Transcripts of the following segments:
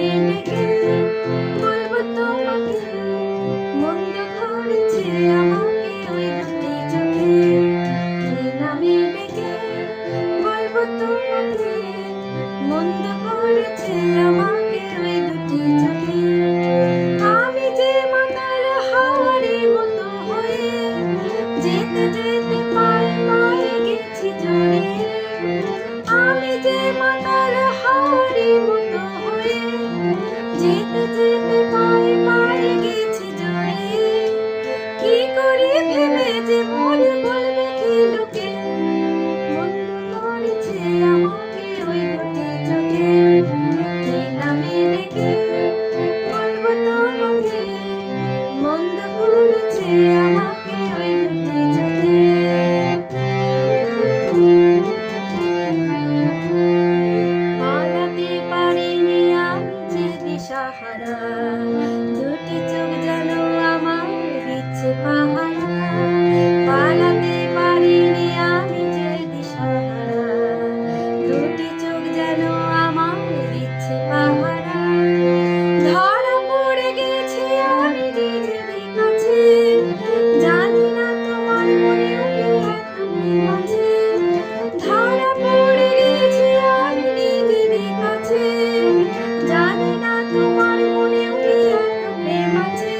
নামে ডেকে বলবো তোমাকে, মন্দ করেছে আমাকে ওই দুটি চোখে। কি নামে ডেকে বলবো তোমাকে, মন্দ করেছে আমাকে ওই দুটি চোখে। আমি যে মাতাল হাওয়ারে মতো হয়ে যেতে যেতে পায়ে পায়ে গেছি জড়িয়ে। আমি যে মাতাল হাওয়ারে মতো হয়ে যেতে যেতে পায়ে পায়ে গেছি জড়িয়ে। কি করে ভেবে যে মনে বলবে কি লোকে, মন্দ করেছে আমাকে ওই দুটি চোখে। কি নামে ডেকে বলবো তোমাকে, মন্দ করেছে আমাকে ওই দুটি চোখে। পালাতে পারিনি আমি যে দিশাহারা, দুটি চোখ যেন আমার দিচ্ছে পাহারা। পালাতে পারিনি আমি যে দিশাহারা, দুটি চোখ যেন আমার দিচ্ছে পাহারা। ধরা পড়ে গেছি আমি নিজেরই কাছে, জানি না তোমার মনেও কি এত প্রেম আছে। ধরা পড়ে গেছি আমি নিজেরই কাছে, জানি না তোমার মনেও কি এত প্রেম আছে।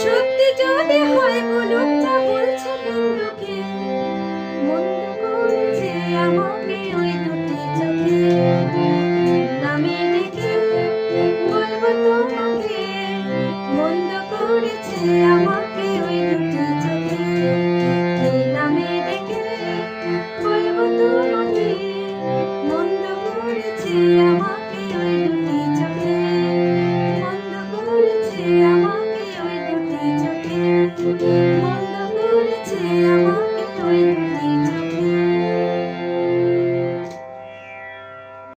সত্যি যদি হয় বলুক যা বলছিলেন লোকে, মন্দ করেছে আমাকে ওই দুটি চোখে। নামে ডেকে বলবো তোমাকে, মন্দ করেছে আমাকে ওই দুটি চোখে। এই নামে ডেকে বলবো তোমাকে, মন্দ করেছে আমাকে ওই দুটি চোখে। মন্দ করেছে আমাকে ওই দুটি চোখে।